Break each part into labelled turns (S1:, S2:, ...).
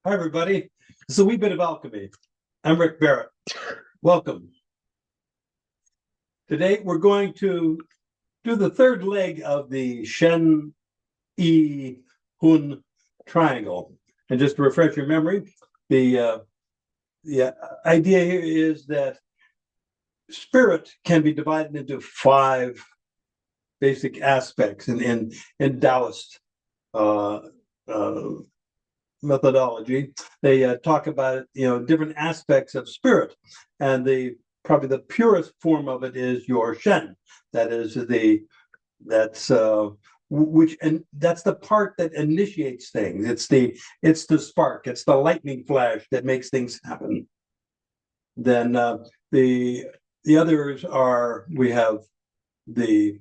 S1: Hi, everybody. This is a wee bit of alchemy. I'm Rick Barrett. Welcome. Today, we're going to do the third leg of the Shen E Hun triangle. And just to refresh your memory, the idea here is that spirit can be divided into five basic aspects in Daoist uh, uh, methodology. They talk about different aspects of spirit, and the probably the purest form of it is your Shen. That is that's which and that's the part that initiates things. It's the spark. It's the lightning flash that makes things happen. Then the the others are we have the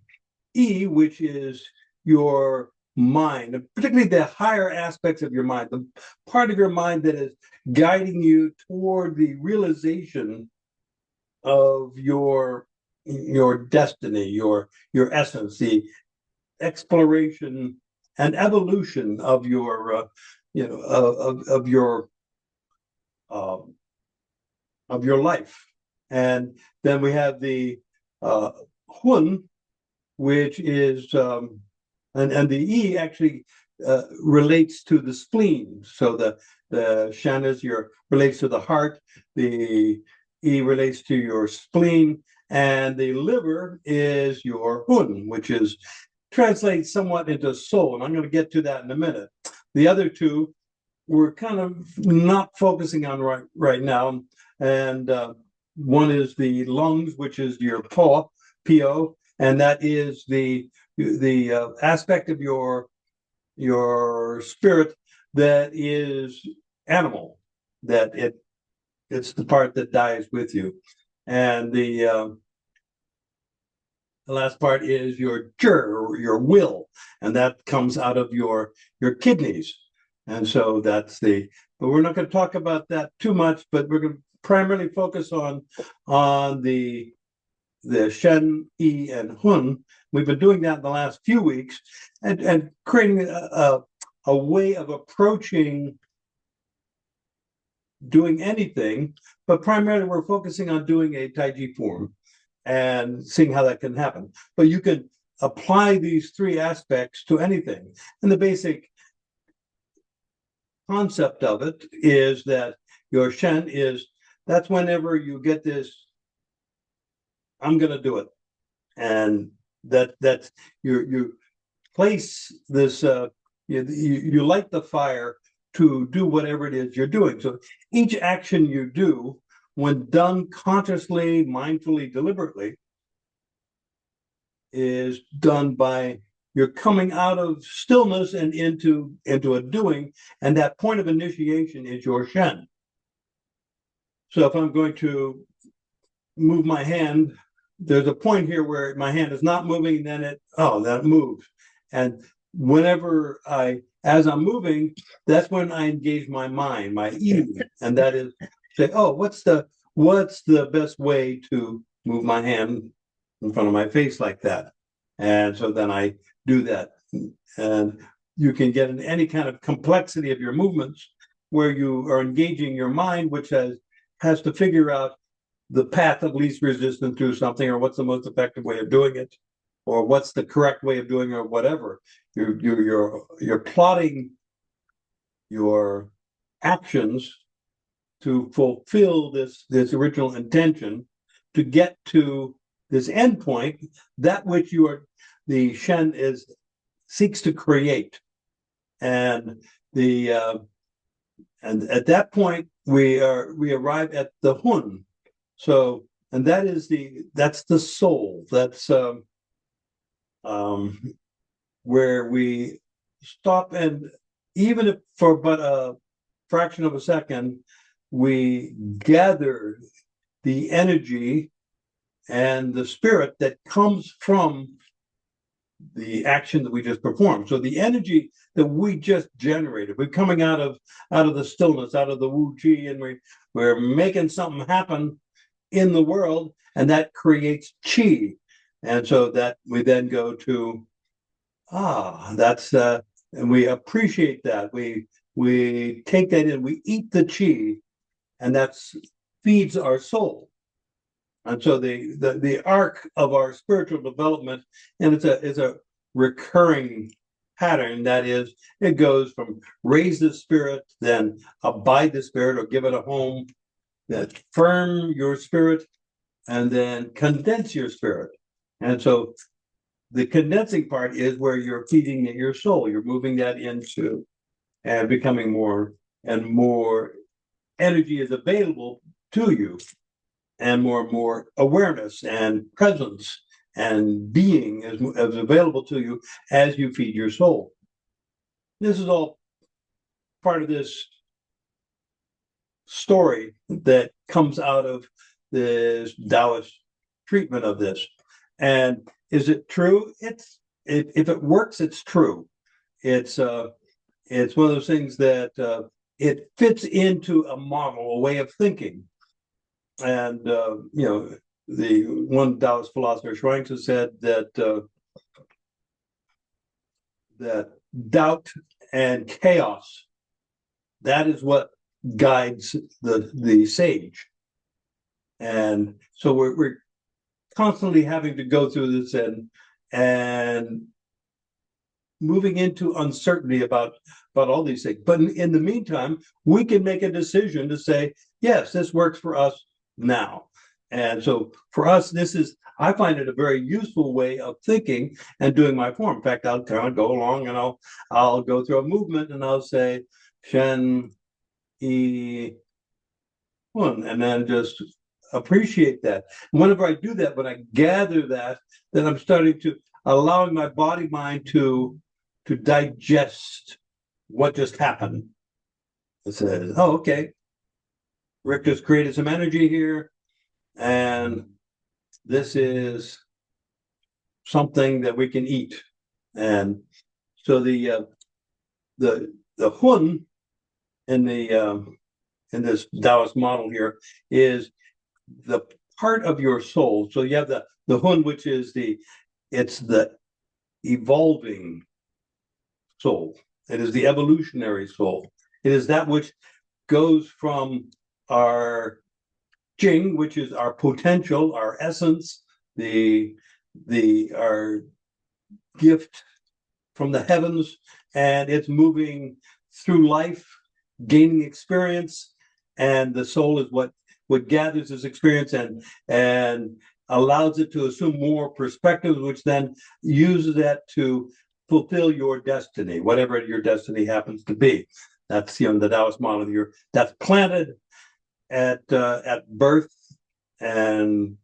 S1: E, which is your mind, particularly the higher aspects of your mind, the part of your mind that is guiding you toward the realization of your destiny, your essence, the exploration and evolution of your uh, of your life. And then we have the Hun, which is and the E actually relates to the spleen. So the Shen is relates to the heart, the E relates to your spleen, and the liver is your Hun, which is translates somewhat into soul. And I'm going to get to that in a minute. The other two we're kind of not focusing on right now, and one is the lungs, which is your PO, and that is the aspect of your spirit that is animal, that it's the part that dies with you, and the last part is your your will, and that comes out of your kidneys, and so that's the. But we're not going to talk about that too much. But we're going to primarily focus on the Shen, E, and Hun. We've been doing that in the last few weeks, and creating a way of approaching doing anything, but primarily we're focusing on doing a Taiji form and seeing how that can happen. But you can apply these three aspects to anything. And the basic concept of it is that your Shen that's whenever you get this, I'm going to do it. And that's you place this you light the fire to do whatever it is you're doing. So each action you do, when done consciously, mindfully, deliberately, is done by you're coming out of stillness and into a doing, and that point of initiation is your Shen. So if I'm going to move my hand, there's a point here where my hand is not moving, then it moves. And whenever as I'm moving, that's when I engage my mind, my E, and that is say, oh, what's the best way to move my hand in front of my face like that? And so then I do that. And you can get in any kind of complexity of your movements where you are engaging your mind, which has to figure out the path of least resistance through something, or what's the most effective way of doing it, or what's the correct way of doing it, or whatever. You're plotting your actions to fulfill this original intention, to get to this end point, that which the Shen seeks to create, and and at that point we arrive at the Hun. So, and that's the soul. That's where we stop, and even if for but a fraction of a second, we gather the energy and the spirit that comes from the action that we just performed. So the energy that we just generated, we're coming out of the stillness, out of the Wu Chi, and we're making something happen in the world, and that creates chi. And so that we then go to that's and we appreciate that. we take that in, we eat the chi, and that feeds our soul. And so the arc of our spiritual development, and it's a recurring pattern. That is, it goes from raise the spirit, then abide the spirit or give it a home, then firm your spirit, and then condense your spirit. And so the condensing part is where you're feeding your soul. You're moving that into and becoming more and more energy is available to you, and more awareness and presence and being is available to you as you feed your soul. This is all part of this story that comes out of this Daoist treatment of this. And is it true? If it works, it's true. It's one of those things that it fits into a model, a way of thinking. And the one Taoist philosopher Shen said that that doubt and chaos, that is what guides the sage. And so we're constantly having to go through this and moving into uncertainty about all these things. But in the meantime, we can make a decision to say, yes, this works for us now. And so for us, I find it a very useful way of thinking and doing my form. In fact, I'll kind of go along and I'll go through a movement and I'll say Shen E Hun, and then just appreciate that. And whenever I do that, when I gather that, then I'm starting to allowing my body mind to digest what just happened. It says, oh, okay, Rick just created some energy here, and this is something that we can eat. And so the Hun in this Taoist model here is the part of your soul. So you have the Hun, which is it's the evolving soul. It is the evolutionary soul. It is that which goes from our Jing, which is our potential, our essence, our gift from the heavens, and it's moving through life, gaining experience, and the soul is what gathers this experience and allows it to assume more perspectives, which then uses that to fulfill your destiny, whatever your destiny happens to be. That's the Taoist model. That's planted at birth, and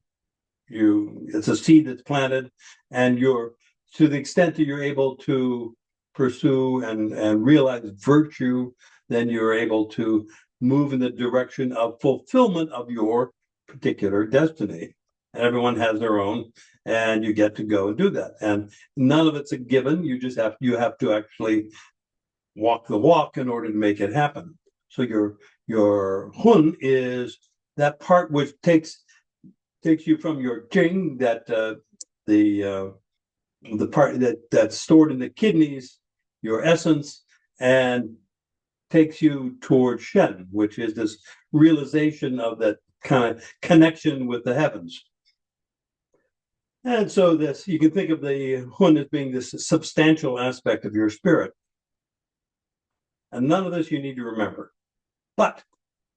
S1: it's a seed that's planted, and to the extent that you're able to pursue and realize virtue, then you're able to move in the direction of fulfillment of your particular destiny. And everyone has their own, and you get to go and do that. And none of it's a given. You have to actually walk the walk in order to make it happen. So your Hun is that part which takes you from your Jing, that the part that's stored in the kidneys, your essence, and takes you towards Shen, which is this realization of that kind of connection with the heavens. And so you can think of the Hun as being this substantial aspect of your spirit. And none of this you need to remember. But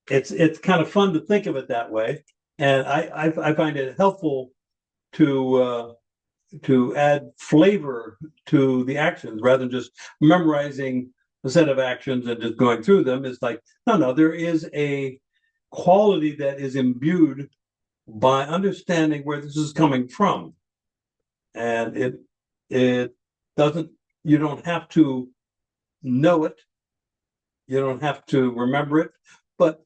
S1: it's kind of fun to think of it that way. And I find it helpful to add flavor to the actions rather than just memorizing a set of actions and just going through them. It's like, no, there is a quality that is imbued by understanding where this is coming from. And it doesn't, you don't have to know it. You don't have to remember it. But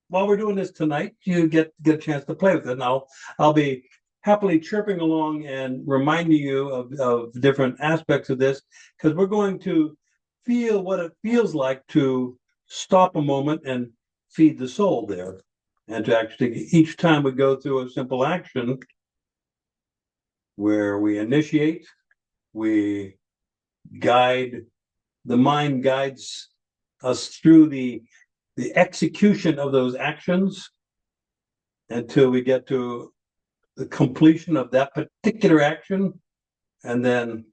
S1: while we're doing this tonight, you get a chance to play with it. And I'll be happily chirping along and reminding you of different aspects of this, because we're going to feel what it feels like to stop a moment and feed the soul there. And to actually, each time we go through a simple action where we initiate, we guide, the mind guides us through the execution of those actions until we get to the completion of that particular action, and then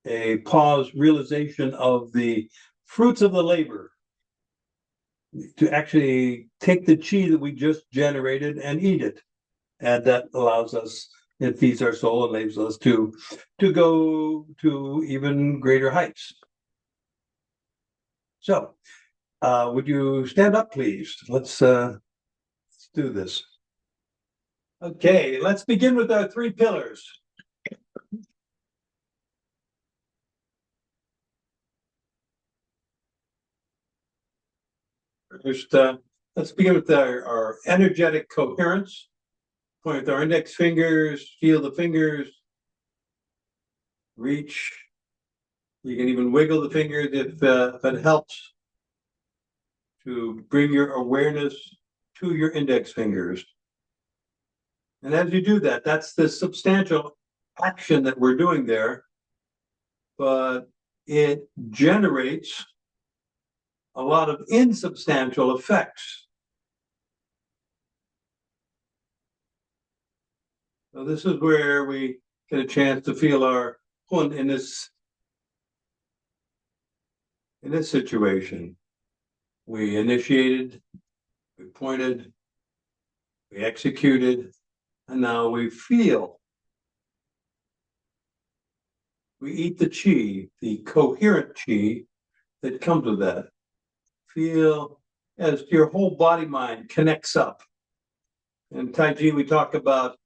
S1: a pause realization of the fruits of the labor to actually take the chi that we just generated and eat it. And that allows us, it feeds our soul and enables us to go to even greater heights. So, would you stand up, please? Let's do this. Okay, let's begin with our 3 pillars. First, let's begin with our energetic coherence. Point with our index fingers, feel the fingers, reach. You can even wiggle the fingers if it helps to bring your awareness to your index fingers. And as you do that, that's the substantial action that we're doing there, but it generates a lot of insubstantial effects. So this is where we get a chance to feel our hun in this situation. We initiated, we pointed, we executed, and now we feel. We eat the chi, the coherent chi that comes with that. Feel as your whole body mind connects up. In Taiji, we talk about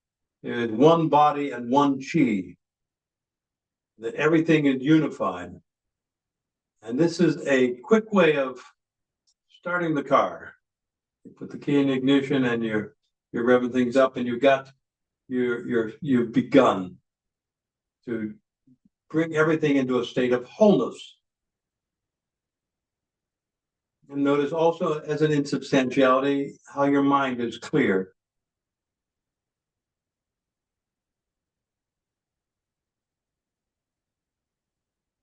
S1: one body and one chi, that everything is unified. And this is a quick way of starting the car. You put the key in ignition and you're revving things up, and you've begun to bring everything into a state of wholeness. And notice also, as an insubstantiality, how your mind is clear.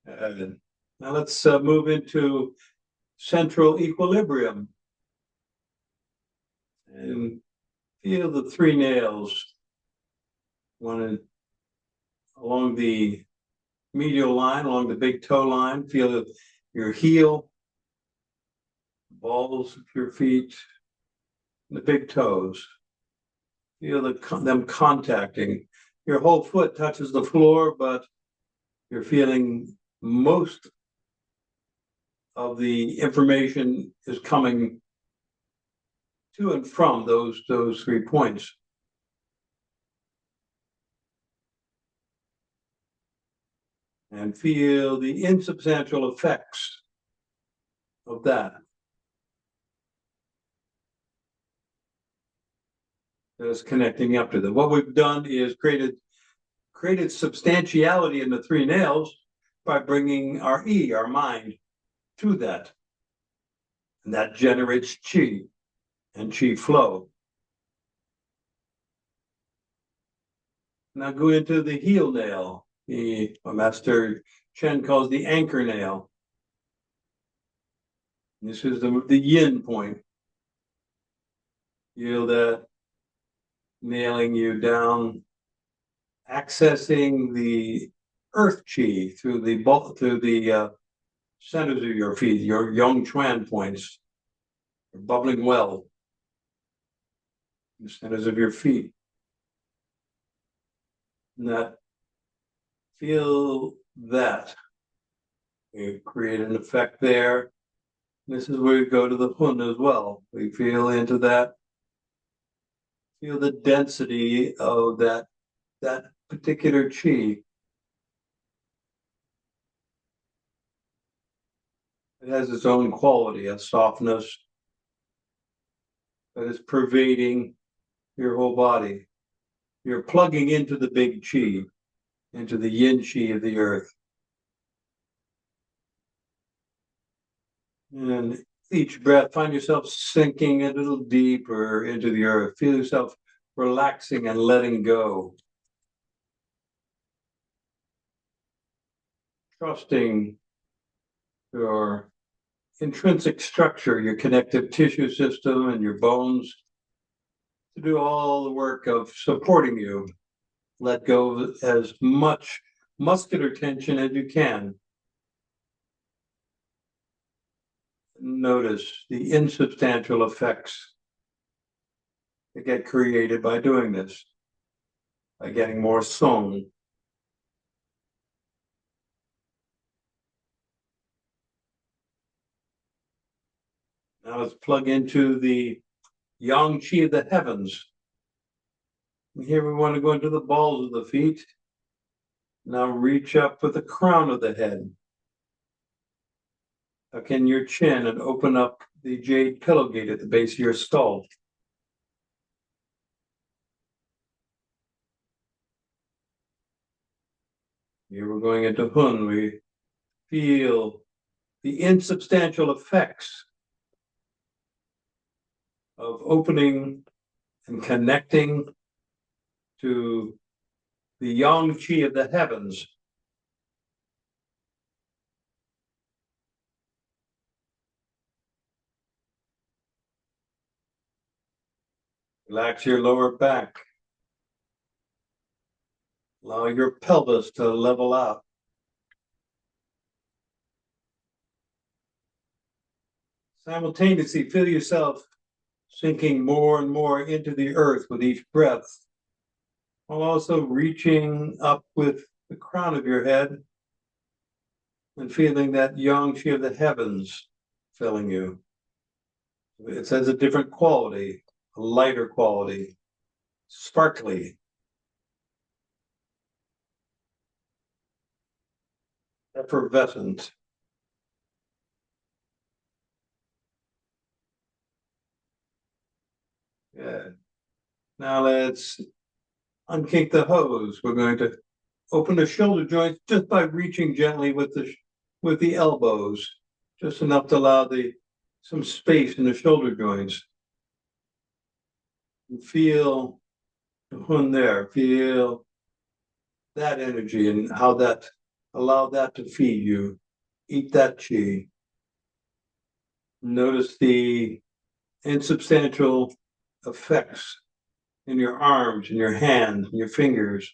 S1: Now let's move into central equilibrium. And feel the 3 nails. One along the medial line, along the big toe line. Feel your heel, balls of your feet, the big toes. Feel them contacting. Your whole foot touches the floor, but you're feeling most of the information is coming to and from those 3 points. And feel the insubstantial effects of that. That is connecting up to them. What we've done is created substantiality in the 3 nails by bringing our mind, to that. And that generates chi and chi flow. Now go into the heel nail. Master Shen calls the anchor nail. This is the yin point. Feel that nailing you down, accessing the earth chi through the centers of your feet, your Yong Chuan points, your bubbling well, the centers of your feet. And that, feel that. We create an effect there. This is where we go to the hun as well. We feel into that. Feel the density of that particular chi. It has its own quality, a softness that is pervading your whole body. You're plugging into the big chi, into the yin chi of the earth. And each breath, find yourself sinking a little deeper into the earth. Feel yourself relaxing and letting go. Trusting your intrinsic structure, your connective tissue system and your bones, to do all the work of supporting you. Let go of as much muscular tension as you can. Notice the insubstantial effects that get created by doing this, by getting more song. Now let's plug into the yang qi of the heavens. And here we want to go into the balls of the feet. Now reach up with the crown of the head. Tuck in your chin and open up the jade pillow gate at the base of your skull. Here we're going into Hun. We feel the insubstantial effects of opening and connecting to the yang qi of the heavens. Relax your lower back. Allow your pelvis to level out. Simultaneously, feel yourself sinking more and more into the earth with each breath, while also reaching up with the crown of your head and feeling that yang qi of the heavens filling you. It has a different quality, a lighter quality, sparkly. Effervescent. Good. Now let's unkink the hose. We're going to open the shoulder joints just by reaching gently with the elbows, just enough to allow some space in the shoulder joints. And feel the Hun there. Feel that energy and how that allow that to feed you. Eat that chi. Notice the insubstantial effects in your arms, in your hands, in your fingers.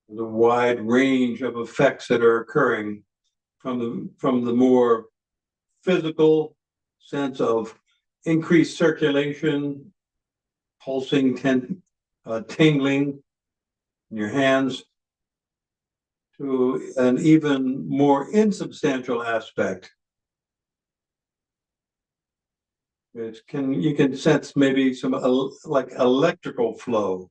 S1: The wide range of effects that are occurring from the more physical sense of increased circulation, pulsing, tingling in your hands, to an even more insubstantial aspect. You can sense maybe some like electrical flow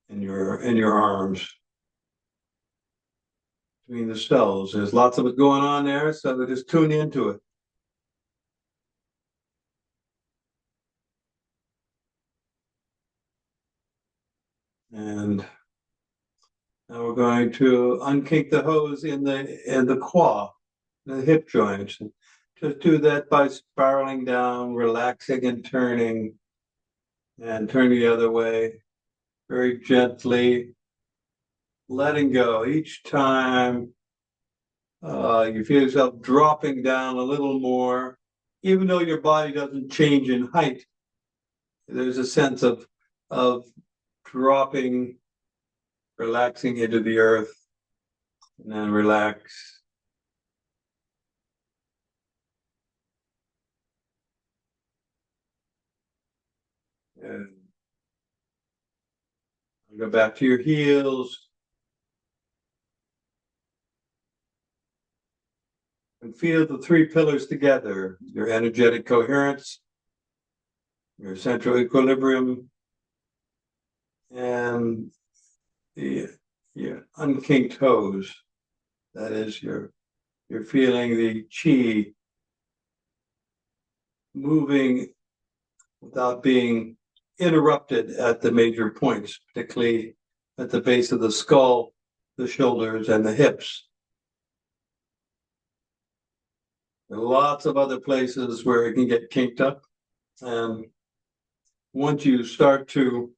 S1: in your arms between the cells. There's lots of it going on there, so just tune into it. And now we're going to unkink the hose in the quad, the hip joints. Just do that by spiraling down, relaxing and turn the other way, very gently, letting go. Each time you feel yourself dropping down a little more, even though your body doesn't change in height, there's a sense of dropping, relaxing into the earth, and then relax. And go back to your heels. And feel the three pillars together: your energetic coherence, your central equilibrium, and your unkinked toes. That is, you're feeling the chi moving without being interrupted at the major points, particularly at the base of the skull, the shoulders, and the hips. There are lots of other places where it can get kinked up. And once you start to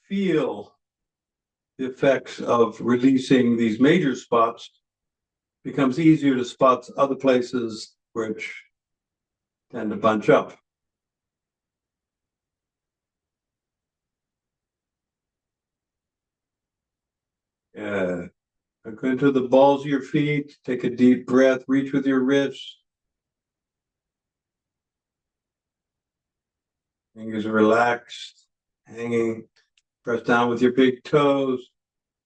S1: feel the effects of releasing these major spots, becomes easier to spot other places which tend to bunch up. Yeah. Go into the balls of your feet, take a deep breath, reach with your wrists. Fingers relaxed, hanging. Press down with your big toes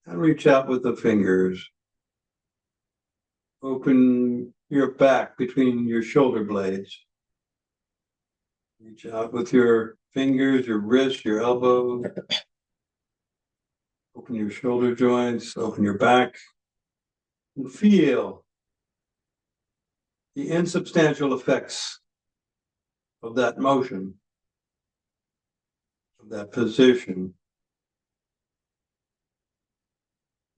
S1: and reach out with the fingers. Open your back between your shoulder blades. Reach out with your fingers, your wrists, your elbows. Open your shoulder joints, open your back, and feel the insubstantial effects of that motion, of that position.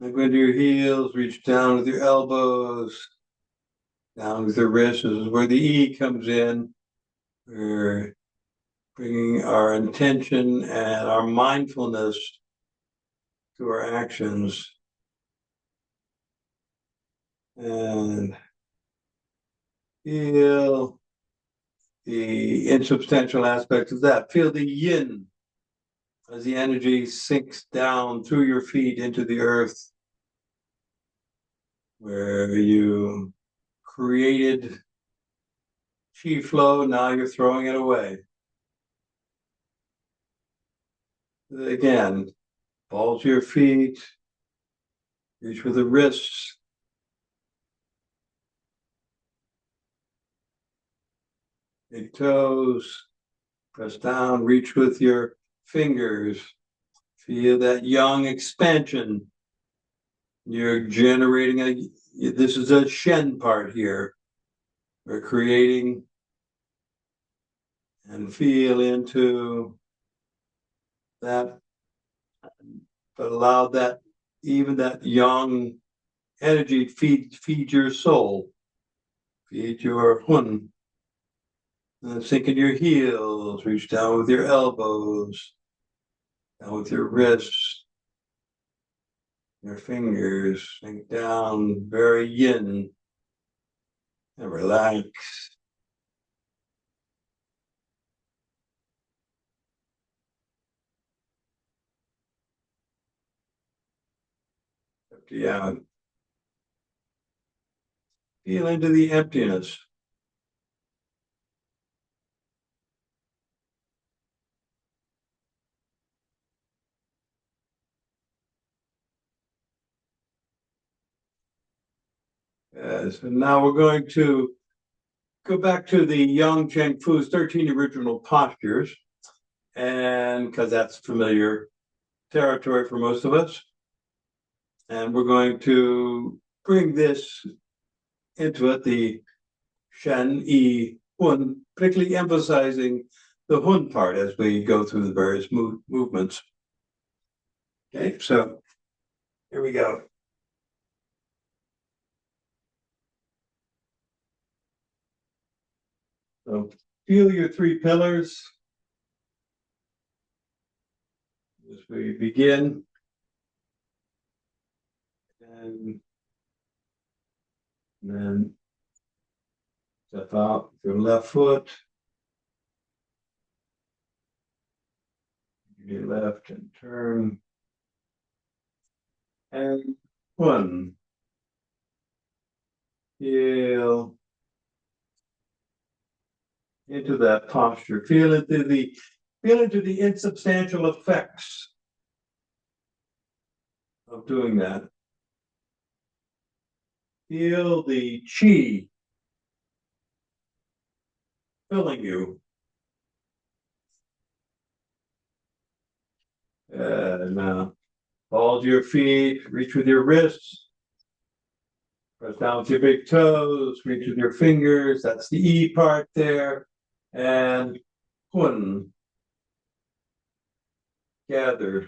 S1: Now go into your heels, reach down with your elbows, down with your wrists. This is where the E comes in. We're bringing our intention and our mindfulness to our actions. And feel the insubstantial aspects of that. Feel the yin as the energy sinks down through your feet into the earth, where you created chi flow, now you're throwing it away. Again, balls to your feet, reach with the wrists. Big toes, press down, reach with your fingers. Feel that yang expansion. You're generating this is a Shen part here. We're creating and feel into that, but allow that, even that yang energy feed your soul, feed your hun. And sink in your heels, reach down with your elbows, down with your wrists, your fingers, sink down, very yin, and relax. Empty out. Feel into the emptiness. So now we're going to go back to the Yang Cheng Fu's 13 original postures, and because that's familiar territory for most of us. And we're going to bring this into it, the Shen, Yi, Hun, particularly emphasizing the Hun part as we go through the various movements. Okay, so here we go. So feel your three pillars as we begin. And then step out with your left foot. Your left and turn. And one. Feel into that posture. Feel into the insubstantial effects of doing that. Feel the chi filling you. Now, ball to your feet, reach with your wrists, press down with your big toes, reach with your fingers. That's the E part there. And Hun. Gather.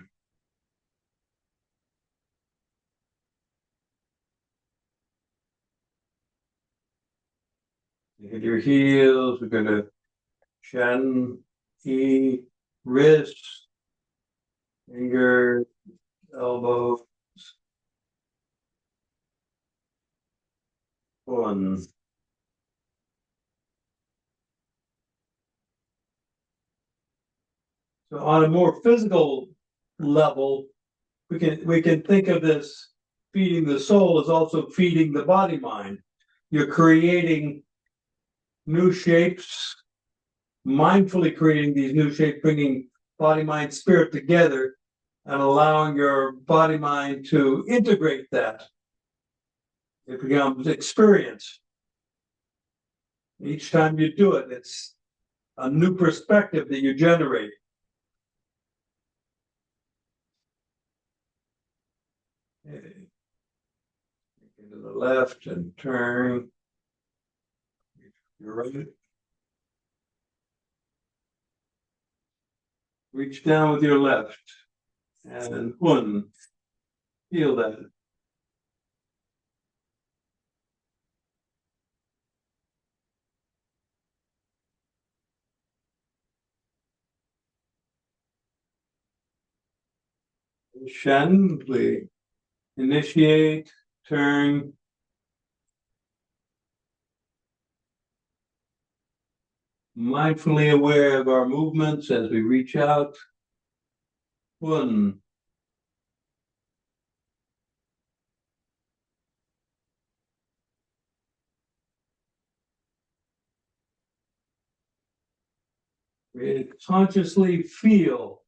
S1: Hit your heels. We're going to Shen, E, wrists, fingers, elbow, one. So on a more physical level, we can think of this feeding the soul as also feeding the body mind. You're creating new shapes, mindfully creating these new shapes, bringing body, mind, spirit together, and allowing your body mind to integrate that. It becomes experience. Each time you do it, it's a new perspective that you generate. Okay. To the left and turn. You're right. Reach down with your left. And one. Feel that. Shen, we initiate, turn. Mindfully aware of our movements as we reach out. One. We consciously feel.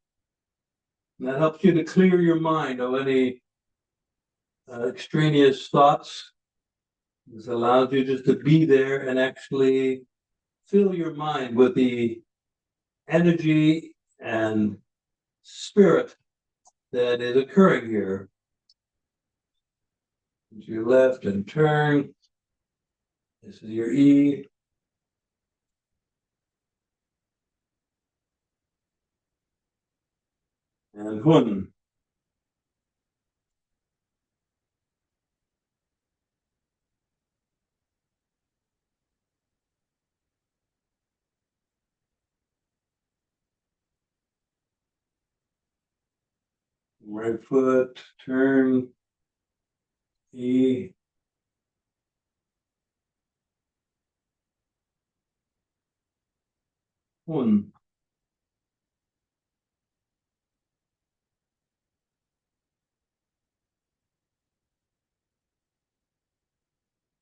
S1: And that helps you to clear your mind of any extraneous thoughts. This allows you just to be there and actually fill your mind with the energy and spirit that is occurring here. To your left and turn. This is your E. And Hun. Right foot, turn. E. Hun.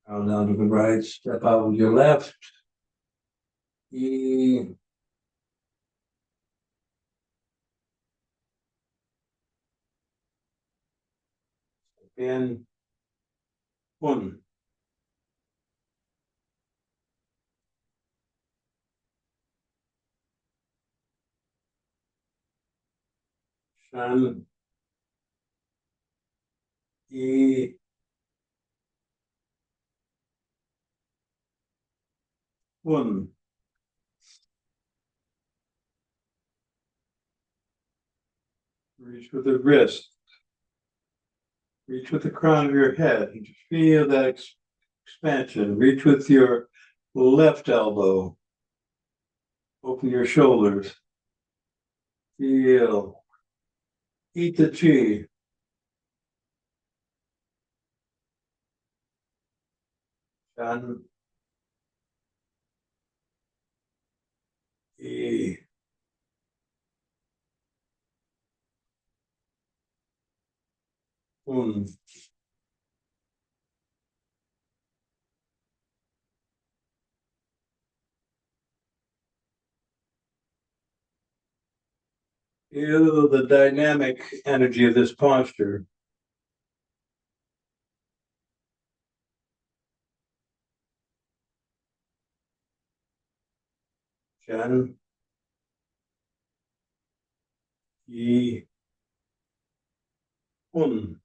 S1: Now down to the right, step out with your left. E. In. Hun. Shen. E. Hun. Reach with the wrist. Reach with the crown of your head. And just feel that expansion. Reach with your left elbow. Open your shoulders. Feel. Eat the chi. Shan. E. Hun. Feel the dynamic energy of this posture. Shan. E. Hun.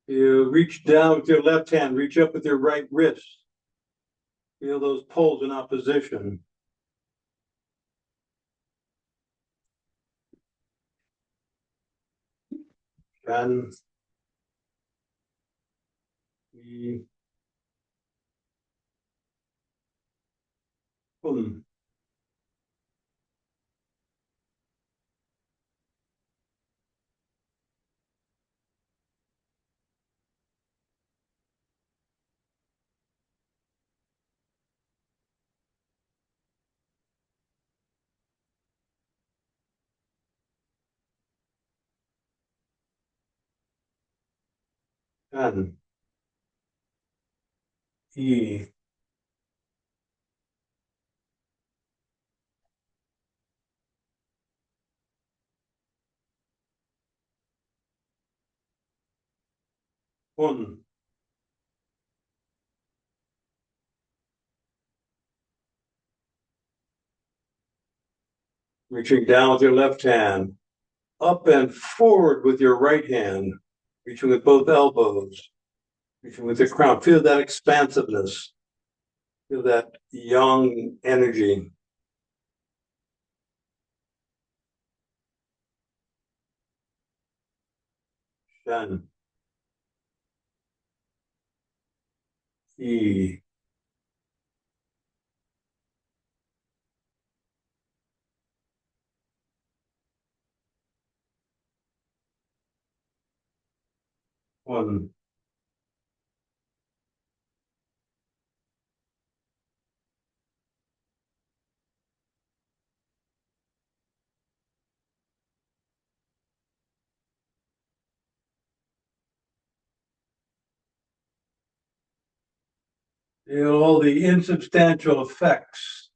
S1: You reach down with your left hand, reach up with your right wrist. Feel those poles in opposition. Shan. E. Hun. Shen. E. Hun. Reaching down with your left hand, up and forward with your right hand, reaching with both elbows, reaching with your crown. Feel that expansiveness. Feel that young energy. Shen. E. Hun. Feel all the insubstantial effects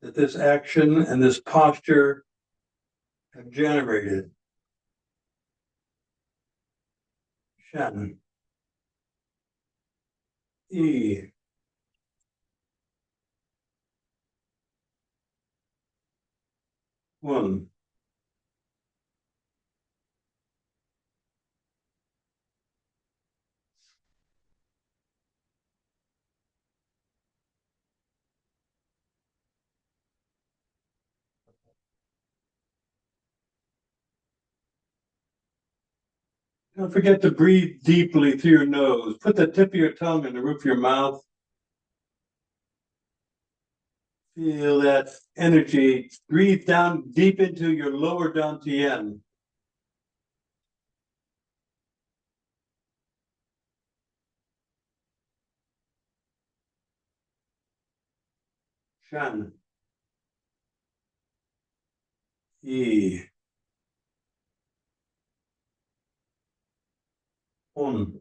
S1: that this action and this posture have generated. Shen. E. Hun. Don't forget to breathe deeply through your nose. Put the tip of your tongue in the roof of your mouth. Feel that energy. Breathe down deep into your lower dantian. Shen. E. Hun.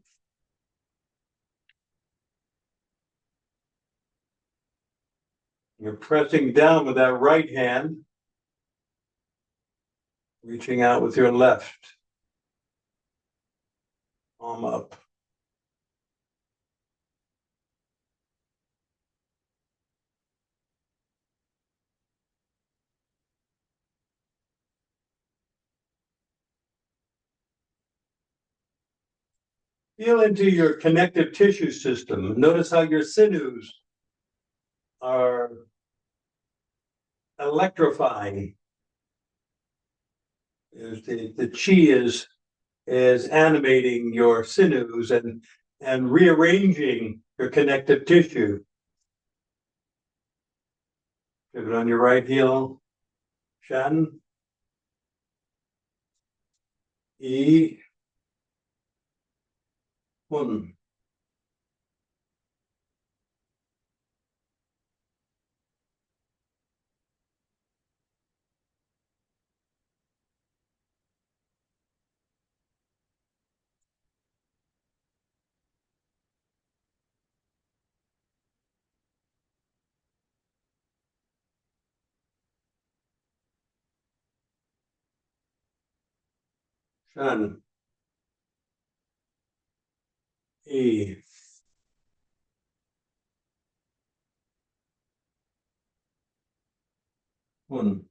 S1: You're pressing down with that right hand, reaching out with your left. Palm up. Feel into your connective tissue system. Notice how your sinews are electrifying. The chi is animating your sinews and rearranging your connective tissue. Pivot on your right heel. Shen. E. Hun. Shen. E. Hun.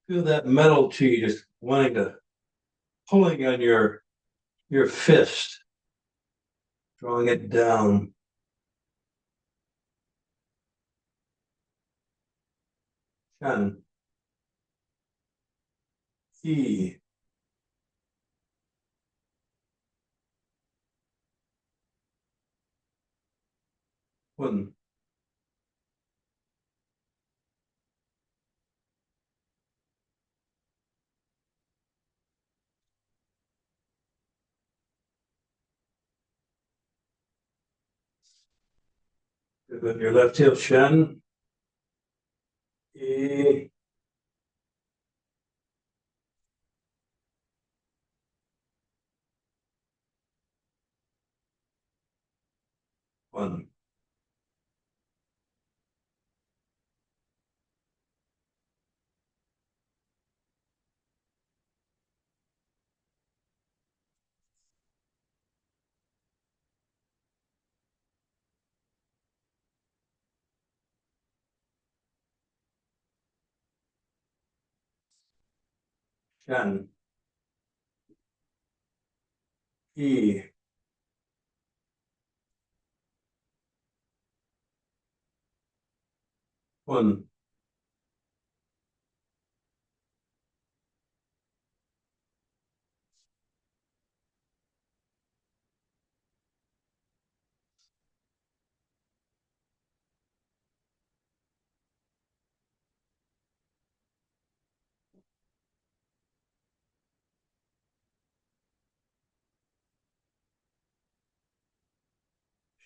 S1: Feel that metal chi just wanting to pulling on your fist, drawing it down. Shen, E, Hun, with your left heel, Shen, E, Hun, Shen, E, Hun,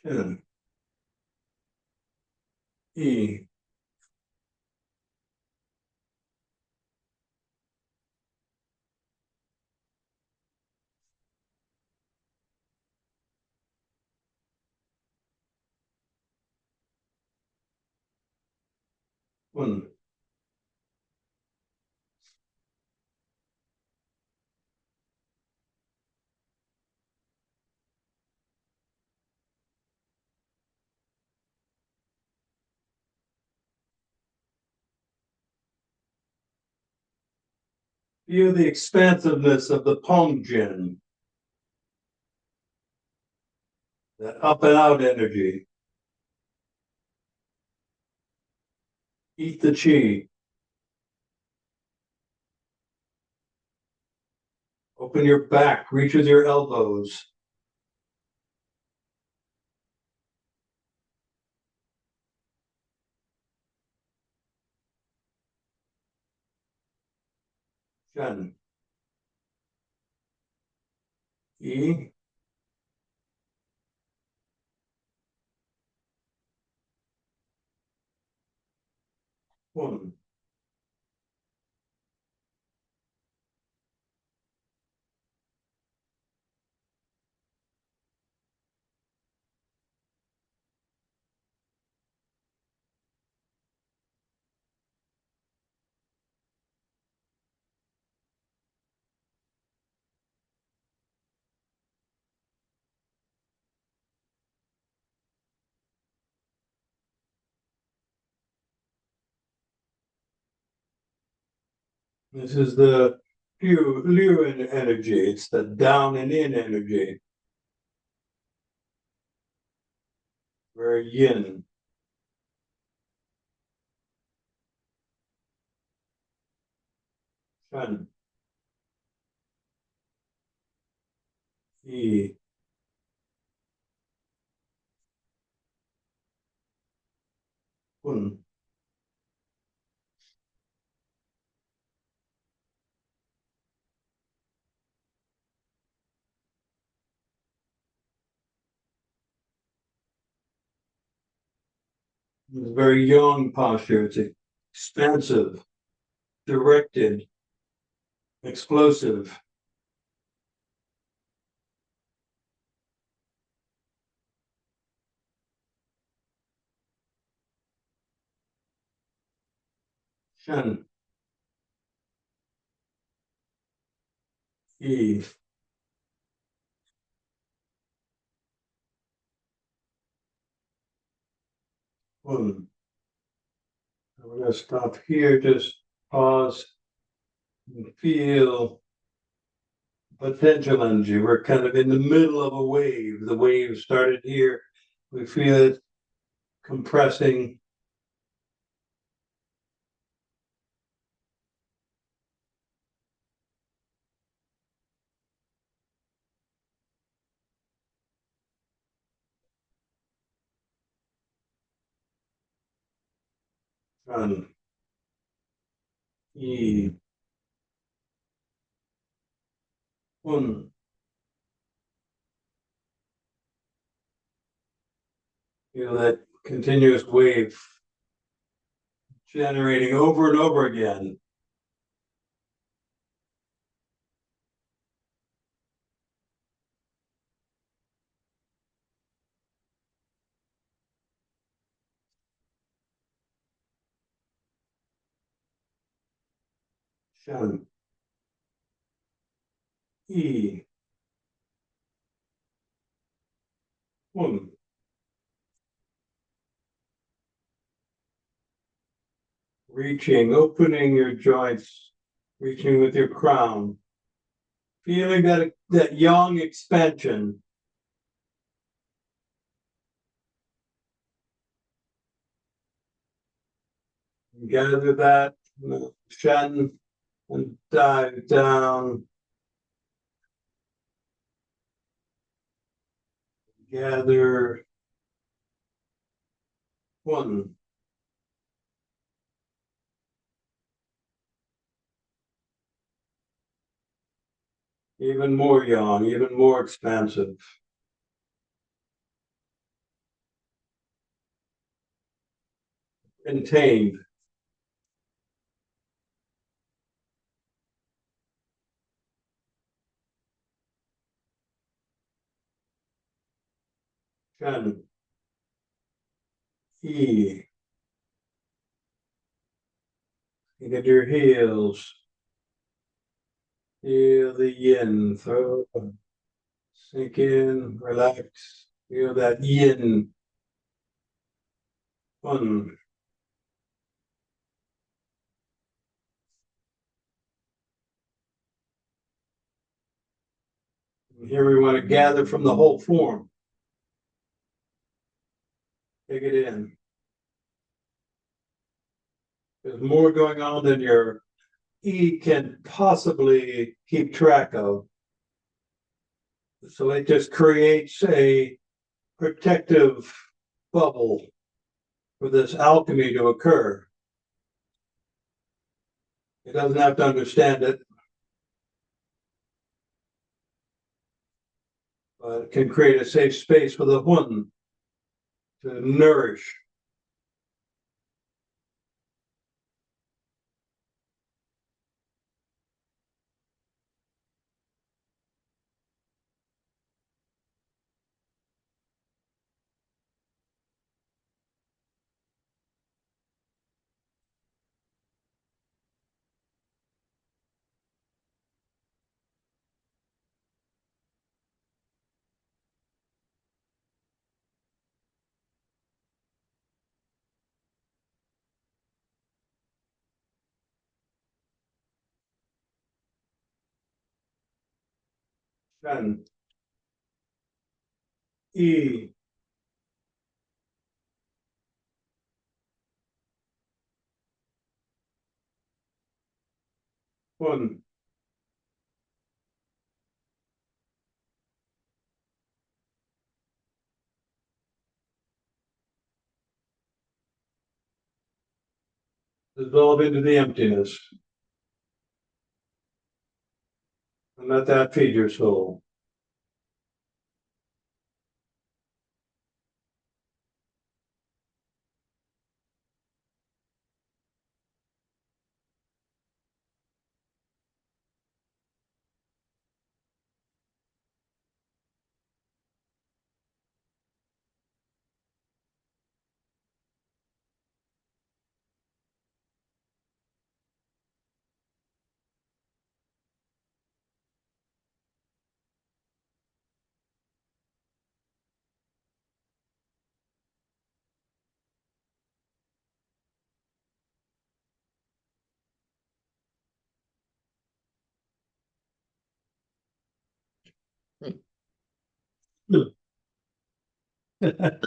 S1: Shen, E, Hun. Feel the expansiveness of the Pongjin, that up and out energy. Eat the chi. Open your back, reach with your elbows. Shen, E, Hun. This is the Liu energy. It's the down and in energy. Very yin. Shen, E, Hun. It's a very young posture. It's expansive, directed, explosive. Shen, E, Hun. We're going to stop here, just pause and feel potential energy. We're kind of in the middle of a wave. The wave started here. We feel it compressing Shen E Hun. Feel that continuous wave generating over and over again. Shen E Hun. Reaching, opening your joints, reaching with your crown, feeling that yang expansion. Gather that Shen and dive down. Gather one. Even more yang, even more expansive. Contained. Shen E. Look at your heels. Feel the yin. Throw, sink in, relax. Feel that yin. Fun. Here we want to gather from the whole form. Take it in. There's more going on than your E can possibly keep track of. So it just creates a protective bubble for this alchemy to occur. It doesn't have to understand it, but it can create a safe space for the Hun to nourish. Shen E Hun. Dissolve into the emptiness and let that feed your soul.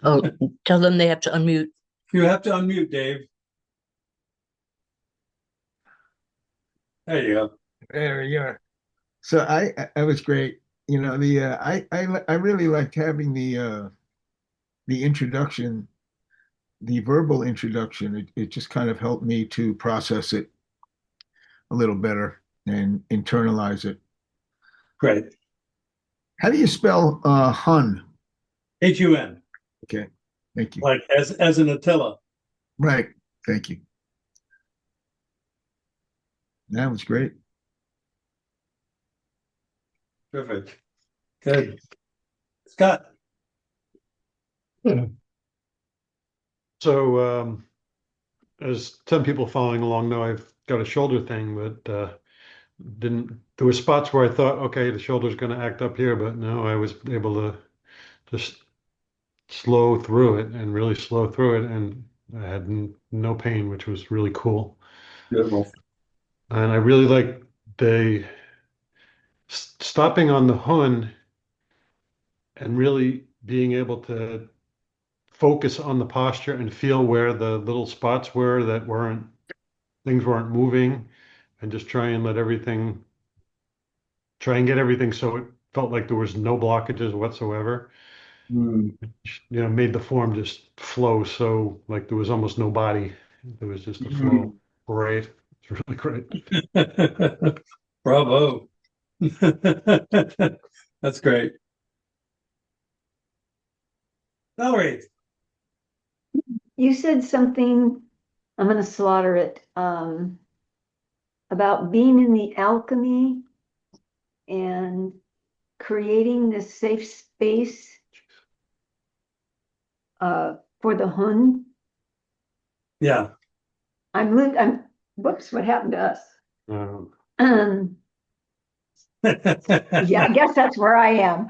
S2: Oh, tell them they have to unmute.
S1: You have to unmute, Dave. There you go.
S3: There we are. So I was great. You know, I really liked having the introduction the verbal introduction, it just kind of helped me to process it a little better and internalize it.
S1: Great.
S3: How do you spell Hun?
S1: Hun,
S3: Okay, thank you.
S1: like as an Attila.
S3: Right, thank you. That was great.
S1: Perfect. Good. Scott.
S4: So, as some people following along know, I've got a shoulder thing, but didn't. There were spots where I thought, okay, the shoulder's going to act up here, but no, I was able to just slow through it and really slow through it, and I had no pain, which was really cool.
S1: Beautiful.
S4: And I really like the stopping on the Hun and really being able to focus on the posture and feel where the little spots were that things weren't moving, and just try and get everything so it felt like there was no blockages whatsoever.
S1: Mm.
S4: Made the form just flow, so like there was almost no body. There was just a flow. Great. It's really great.
S1: Bravo. That's great. Valerie.
S5: You said something, I'm going to slaughter it, about being in the alchemy and creating this safe space for the Hun.
S1: Yeah.
S5: Whoops, what happened to us?
S4: Um,
S5: Yeah, I guess that's where I am.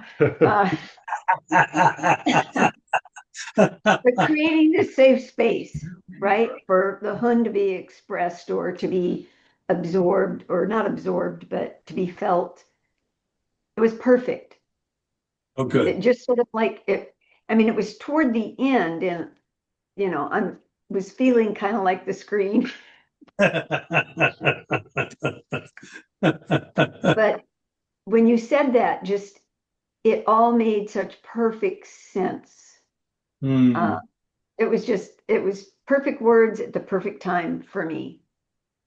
S5: But creating this safe space, right, for the Hun to be expressed or to be absorbed, or not absorbed, but to be felt. It was perfect.
S1: Oh, good.
S5: It just sort of like it, I mean, it was toward the end, and I was feeling kind of like the screen, but when you said that, just it all made such perfect sense.
S1: Hmm.
S5: It was perfect words at the perfect time for me.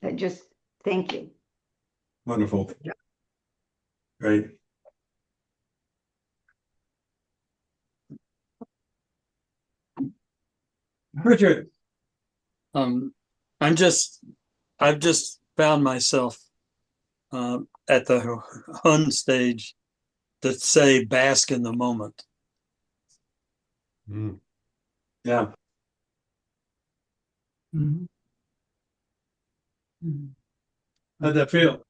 S5: Thank you.
S1: Wonderful. Great. Richard.
S6: Um, I've just found myself at the Hun stage to say bask in the moment.
S4: mm.
S1: Yeah. How'd that feel?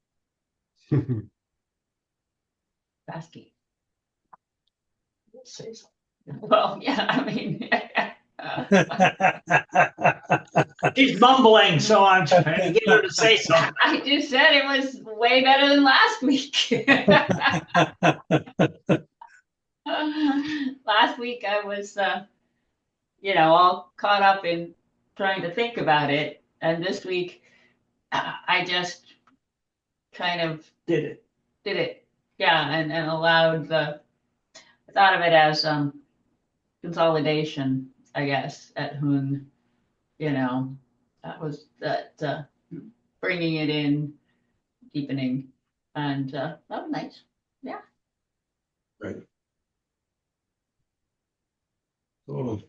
S7: Basky. Say something. Well, yeah, I mean,
S8: She's mumbling, so I'm trying to get her to say something.
S7: I just said it was way better than last week. Last week I was, all caught up in trying to think about it, and this week I just kind of
S8: Did it.
S7: yeah, and allowed I thought of it as consolidation, I guess, at Hun. That was that bringing it in, deepening, and that was nice. Yeah.
S1: Right. Cool.